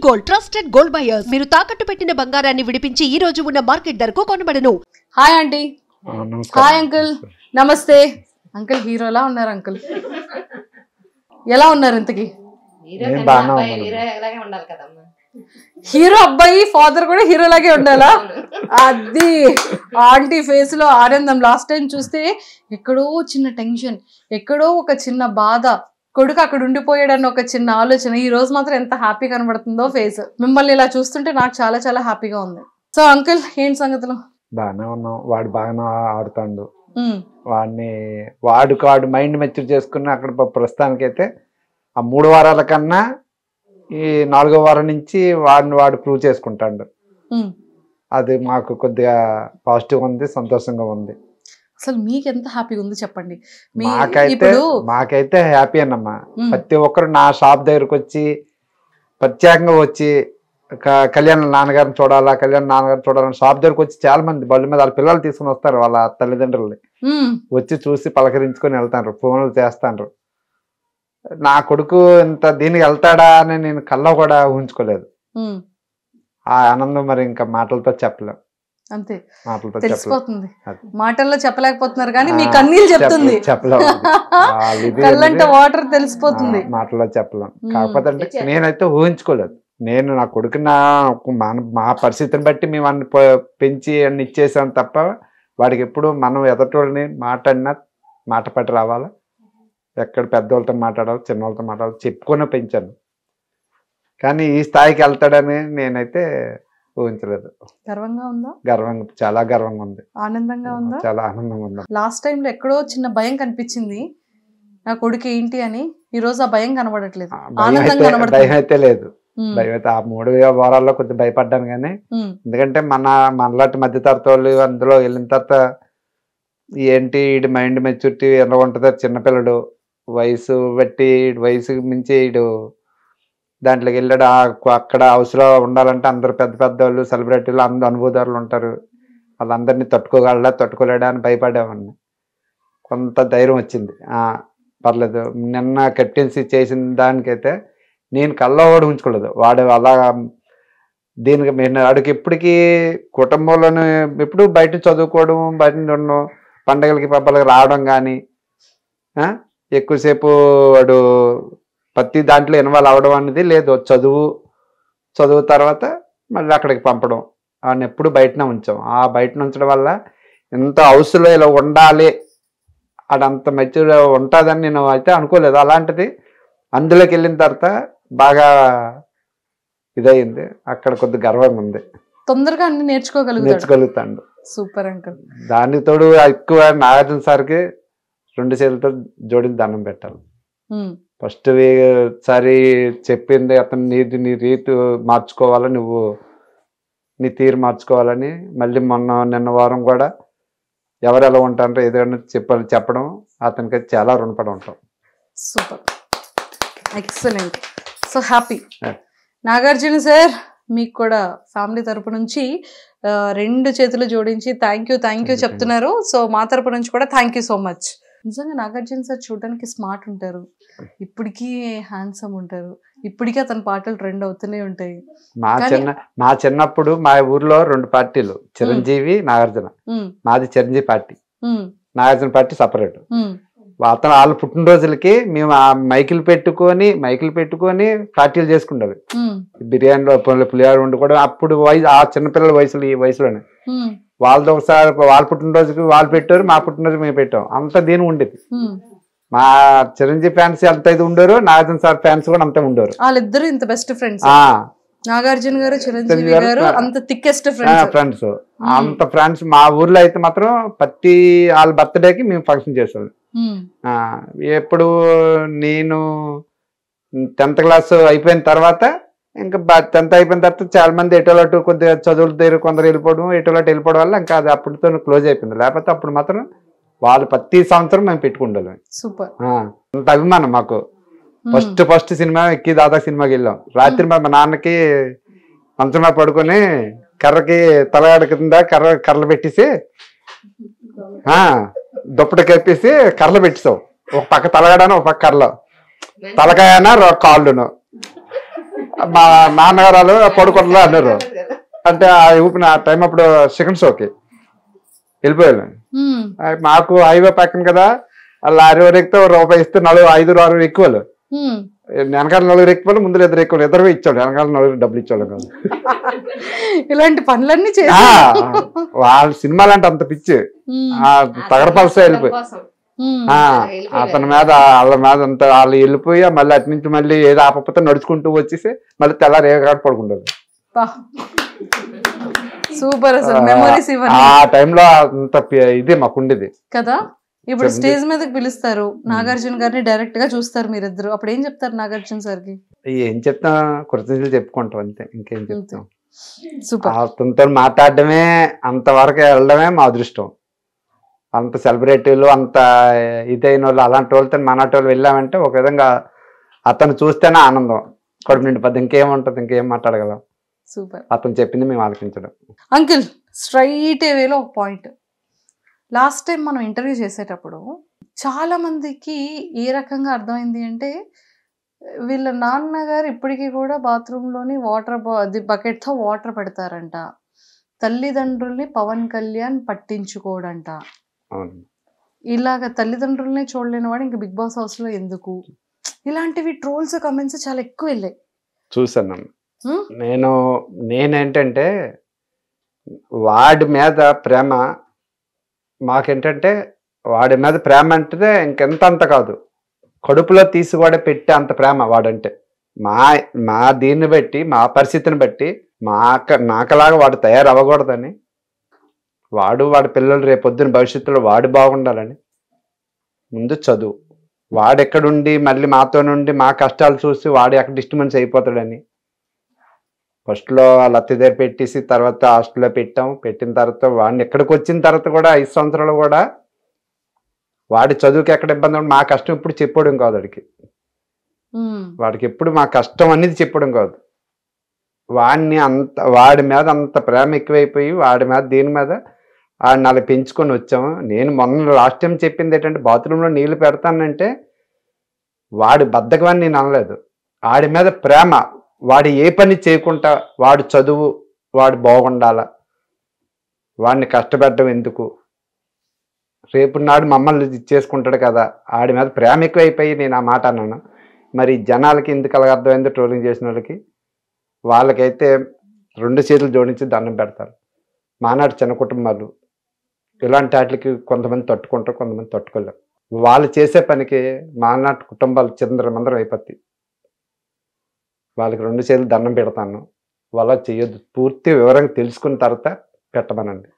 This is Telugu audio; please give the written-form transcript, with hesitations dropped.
గోల్డ్ ట్రస్టెడ్ గోల్డ్ బయర్స్ మీరు తాకట్టు పెట్టిన బంగారాన్ని విడిపించి ఈ రోజు ఉన్న మార్కెట్ ధరకు కొనబడను. Hi aunty. Hi uncle. నమస్తే అంకుల్. హీరోలా ఉన్నారు అంకుల్. ఎలా ఉన్నారు ఇంతకి? హీరో అబ్బాయి ఫాదర్ కూడా హీరోలాగే ఉండాలా? అది ఆంటీ ఫేస్ లో ఆనందం. లాస్ట్ టైం చూస్తే ఎక్కడో చిన్న టెన్షన్, ఎక్కడో ఒక చిన్న బాధ, కొడుకు అక్కడ ఉండిపోయాడన్న ఒక చిన్న ఆలోచన. ఈ రోజు మాత్రం ఎంత హ్యాపీ కనబడుతుందో ఫేస్. మిమ్మల్ని ఇలా చూస్తుంటే నాకు చాలా చాలా హ్యాపీగా ఉంది. సో అంకుల్ ఏంటి సంగతులు? బాగానే ఉన్నాం. వాడు బాగానే ఆడుతాడు. వాడు మైండ్ మెచ్యూర్ చేసుకుని అక్కడ ప్రస్తుతానికైతే ఆ 3 వారాల కన్నా ఈ 4వ వారం నుంచి వాడు ప్రూవ్ చేసుకుంటాడు. అది మాకు కొద్దిగా పాజిటివ్ ఉంది, సంతోషంగా ఉంది. అసలు మీకు ఎంత హ్యాపీగా ఉంది చెప్పండి. మాకైతే హ్యాపీ అన్నమ్మా. ప్రతి ఒక్కరు నా షాప్ దగ్గరకు వచ్చి ప్రత్యేకంగా వచ్చి కళ్యాణ్ నాన్నగారిని చూడాలని షాప్ దగ్గరకు వచ్చి చాలా మంది బళ్ళు మీద వాళ్ళ పిల్లలు తీసుకుని వస్తారు, వాళ్ళ తల్లిదండ్రులని వచ్చి చూసి పలకరించుకొని వెళ్తారు, ఫోన్లు చేస్తాను. నా కొడుకు ఇంత దీనికి వెళ్తాడా అని నేను కల్లో కూడా ఊహించుకోలేదు. ఆ ఆనందం మరి ఇంకా మాటలతో చెప్పలేం. అంతే, తెలిసిపోతుంది. మాటల్లో చెప్పలేకపోతున్నారు కానీ మీ కన్నీళ్ళు చెప్తుంది. కళ్ళంటే వాటర్ తెలిసిపోతుంది, మాటల్లో చెప్పలేం. కాకపోతే అంటే నేనైతే ఊహించుకోలేదు. నేను నా కొడుకు మా పరిస్థితిని బట్టి మేము అన్ని పెంచి అన్ని ఇచ్చేసాం తప్ప వాడికి ఎప్పుడు మనం ఎదటోళ్ళని మాట పట్టి రావాలా, ఎక్కడ పెద్దవాళ్ళతో మాట్లాడాలి, చిన్నవాళ్ళతో మాట్లాడాలి చెప్పుకునే పెంచాను. కానీ ఈ స్థాయికి వెళ్తాడని నేనైతే ఊహించలేదు. గర్వంగా ఉందా? చాలా గర్వంగా ఉంది. ఆనందంగా ఉందా? చాలా ఆనందంగా ఉంది. లాస్ట్ టైం లో ఎక్కడో చిన్న భయం కనిపించింది నా కొడుకు ఏంటి అని. ఈ రోజు ఆ భయం కనబడట్లేదు, భయం అయితే లేదు. భయం అయితే ఆ 3 వారాల్లో కొద్దిగా భయపడ్డాను కానీ, ఎందుకంటే మనలాంటి మధ్య తరగతి వాళ్ళు అందులో వెళ్ళిన తర్వాత ఏంటి వీడి మైండ్ మెచ్యూరిటీ ఎలా ఉంటుందో, చిన్నపిల్లడు వయసు బట్టి వయసు మించి వీడు దాంట్లోకి వెళ్ళాడు. అక్కడ హౌస్లో ఉండాలంటే అందరు పెద్ద వాళ్ళు సెలబ్రిటీలు అందరు అనుభవదారులు ఉంటారు, వాళ్ళందరినీ తట్టుకోలేడా అని భయపడేవాడిని. కొంత ధైర్యం వచ్చింది, పర్లేదు. నిన్న కెప్టెన్సీ చేసిన దానికైతే నేను కల్లో కూడా ఉంచుకోలేదు. వాడు అలా దీనికి వాడికి ఎప్పటికీ కుటుంబంలోనే ఎప్పుడు బయట చదువుకోవడం, బయట ఉండడం, పండగలకి పబ్బలకి రావడం కానీ ఎక్కువసేపు వాడు ప్రతి దాంట్లో ఇన్వాల్వ్ అవ్వడం అనేది లేదు. చదువు తర్వాత మళ్ళీ అక్కడికి పంపడం, వాడిని ఎప్పుడు బయటనే ఉంచాం. ఆ బయటను ఉంచడం వల్ల ఎంత హౌస్లో ఇలా ఉండాలి, అడంత మెచ్యూర్ ఉంటుందని నేను అయితే అనుకోలేదు. అలాంటిది అందులోకి వెళ్ళిన తర్వాత బాగా ఇదయింది. అక్కడ కొద్ది గర్వంగా ఉంది. తొందరగా అన్ని నేర్చుకోగలుగుతాడు. Super uncle. దానికి తోడు ఎక్కువ నాగార్జున సార్కి 2 చేతులతో జోడించి దండం పెట్టాలి. ఫస్ట్ సారి చెప్పింది అతను నీ రీతి మార్చుకోవాలని, నువ్వు నీ తీరు మార్చుకోవాలని. మళ్ళీ నిన్న వారం కూడా ఎవరు ఎలా ఉంటారో ఏదైనా చెప్పడం అతనికి చాలా రుణపడి ఉంటాం. Super, excellent, so happy. Nagarjuna sir మీకు కూడా ఫ్యామిలీ తరపు నుంచి 2 చేతులు జోడించి థ్యాంక్ యూ చెప్తున్నారు. సో మా తరపు నుంచి కూడా థ్యాంక్ యూ సో మచ్. నిజంగా నాగార్జున సార్ చూడడానికి స్మార్ట్ ఉంటారు, ఇప్పటికీ హ్యాండ్సమ్ ఉంటారు, ఇప్పటికీ అతని పాటలు ట్రెండ్ అవుతూనే ఉంటాయి. మా చిన్నప్పుడు మా ఊర్లో 2 పార్టీలు, చిరంజీవి, నాగార్జున. మాది Chiranjeevi party, Nagarjuna party separate. వాళ్ళ పుట్టినరోజులకి మేము ఆ మైకులు పెట్టుకొని పార్టీలు చేసుకుంటారు. బిర్యానీలో పులిహార వండుకోవడం. అప్పుడు ఆ చిన్నపిల్లల వయసులో ఈ వయసులోనే వాళ్ళతో ఒకసారి వాళ్ళ పుట్టినరోజుకి వాళ్ళు పెట్టారు, మా పుట్టినరోజు మేము పెట్టాం. అంత దీని ఉండేది. మా చిరంజీవి ఫ్యాన్స్ ఎంత ఇది ఉండరు, నాగార్జున సార్ ఫ్యాన్స్ కూడా అంతే ఉండరు. వాళ్ళిద్దరు ఇంత బెస్ట్ ఫ్రెండ్స్. నాగార్జున గారు, చిరంజీవి గారు అంత థిక్కెస్ట్ ఫ్రెండ్స్. అంత ఫ్రెండ్స్. మా ఊర్లో అయితే మాత్రం ప్రతి వాళ్ళ బర్త్డేకి మేము ఫంక్షన్ చేసేవాళ్ళం. ఎప్పుడు నేను 10th క్లాస్ అయిపోయిన తర్వాత, ఇంకా 10th అయిపోయిన తర్వాత చాలా మంది ఎటోలటు కొద్దిగా చదువుల దగ్గర కొందరు ఎటోలటు వెళ్ళిపోవడం వల్ల ఇంకా అది అప్పటితో క్లోజ్ అయిపోయింది. లేకపోతే అప్పుడు మాత్రం వాళ్ళు ప్రతి సంవత్సరం మేము పెట్టుకుంటాం. సూపర్, అంత అభిమానం మాకు. ఫస్ట్ సినిమా ఎక్కి దాదాపు సినిమాకి వెళ్ళాం. రాత్రి మా నాన్నకి మంచంలో పడుకొని కర్రకి తలగాడ కింద కర్రలు పెట్టేసి దుప్పటి కప్పేసి కర్రలు పెట్టేసావు. ఒక పక్క తలగాడను, ఒక పక్క కర్రలు, తలకాయనా కాళ్ళును. మా నాన్నగారు పడుకోవట్లే అన్నారు. అంటే ఆ ఊపిన ఆ టైం అప్పుడు సెకండ్ షోకి వెళ్ళిపోయాను. మాకు హైవే పక్కన కదా, లారీ వారు ఎక్కితే రూపాయి ఇస్తే 5-6 ఎక్కువ, వెనకాల 4 ఎక్కువ, ముందు 2 ఎక్కువ, 2 ఇచ్చాడు, వెనకాల 4 డబ్బులు ఇచ్చాడు కాదు. ఇలాంటి పనులన్నీ వాళ్ళ సినిమాలు అంటే అంత పిచ్చి, తగడపలస వెళ్ళిపోయి అతని మీద వాళ్ళ మీద అంత వాళ్ళు వెళ్ళిపోయి మళ్ళీ అటు నుంచి మళ్ళీ ఏదో ఆపకపోతే నడుచుకుంటూ వచ్చేసి మళ్ళీ తెల్లారి ఏ కాడ పడుకుంటారు. సూపర్ అసలు మెమరీస్ ఇవన్నీ. ఆ టైంలో అంత ఇది మాకుండేది కదా. ఇప్పుడు స్టేజ్ మీదకి పిలుస్తారు, నాగార్జున గారిని డైరెక్ట్ గా చూస్తారు మీరిద్దరు, అప్పుడు ఏం చెప్తారు నాగార్జున సార్కి? ఏం చెప్తా, కృతజ్ఞతలు చెప్పుకుంటాం అంతే, ఇంకేం చెప్తాం. సూపర్. అతనితో మాట్లాడడమే, అంతవరకు వెళ్ళడమే మా అదృష్టం. అంత సెలబ్రిటీలు, అంత ఇదైన వాళ్ళు, అలాంటి వాళ్ళతో మనటి వాళ్ళు వెళ్ళామంటే ఒక విధంగా అతను చూస్తేనే ఆనందం, కడుపు నిండిపోద్ది, ఇంకేముంటది, ఇంకేం మాట్లాడగలం. సూపర్. అతను చెప్పింది మేము ఆలకించడం. అంకిల్ స్ట్రైట్ వేలో ఒక పాయింట్, లాస్ట్ టైం మనం ఇంటర్వ్యూ చేసేటప్పుడు చాలా మందికి ఏ రకంగా అర్థమైంది అంటే, వీళ్ళ నాన్నగారు ఇప్పటికీ కూడా బాత్రూంలోని వాటర్ బకెట్తో వాటర్ పెడతారంట, తల్లిదండ్రుల్ని పవన్ కళ్యాణ్ పట్టించుకోడంట. ఇలాగ తల్లిదండ్రులనే చూడలేని వాడు ఇంక బిగ్ బాస్ హౌస్ లో ఎందుకు, ఇలాంటివి ట్రోల్స్ కమెంట్స్ చాలా ఎక్కువ వెళ్ళాయి. చూసాను నేనేంటంటే, వాడి మీద ప్రేమ మాకేంటంటే, వాడి మీద ప్రేమ అంటే ఇంకెంత అంత కాదు, కడుపులో తీసి కూడా పెట్టే అంత ప్రేమ వాడంటే. మా దీన్ని బట్టి, మా పరిస్థితిని బట్టి నాకలాగా వాడు తయారవ్వకూడదని, వాడి పిల్లలు రేపొద్దున భవిష్యత్తులో వాడు బాగుండాలని ముందు చదువు, వాడెక్కడుండి మళ్ళీ మాతో నుండి మా కష్టాలు చూసి వాడు ఎక్కడ డిస్టర్బెన్స్ అయిపోతాడని ఫస్ట్లో వాళ్ళ అత్త దగ్గర పెట్టేసి తర్వాత హాస్టల్లో పెట్టిన తర్వాత వాడిని ఎక్కడికి వచ్చిన తర్వాత కూడా 5 సంవత్సరాలు కూడా వాడి చదువుకి ఎక్కడ ఇబ్బంది ఉండి మా కష్టం ఎప్పుడు చెప్పడం కాదు వాడికి ఎప్పుడు మా కష్టం అనేది చెప్పడం కాదు. వాడి మీద అంత ప్రేమ ఎక్కువైపోయి వాడి మీద దీని మీద వాడిని అలా పెంచుకొని వచ్చాము. నేను మొన్న లాస్ట్ టైం చెప్పింది ఏంటంటే, బాత్రూంలో నీళ్లు పెడతానంటే వాడి బద్ధకమని నేను అనలేదు, వాడి మీద ప్రేమ. వాడు ఏ పని చేయకుండా వాడు చదువు, వాడు బాగుండాల, వాడిని కష్టపెట్టడం ఎందుకు, రేపు నాడు మమ్మల్ని చేసుకుంటాడు కదా, ఆడి మీద ప్రేమ ఎక్కువైపోయి నేను ఆ మాట అన్నాను. మరి జనాలకి ఎందుకు అలాగ అర్థమైందో, ట్రోలింగ్ చేసిన వాళ్ళకైతే 2 చేతులు జోడించి దండం పెడతారు. మానాడు చిన్న కుటుంబాలు ఇలాంటి వాటికి కొంతమంది తట్టుకుంటారు, కొంతమంది తట్టుకోలేరు. వాళ్ళు చేసే పనికి మానాటి కుటుంబాలు చిందరమందరం అయిపోతాయి. వాళ్ళకి 2 చేతులు దండం పెడతాను, వాళ్ళ చేయొద్దు. పూర్తి వివరంగా తెలుసుకున్న తర్వాత పెట్టమనండి.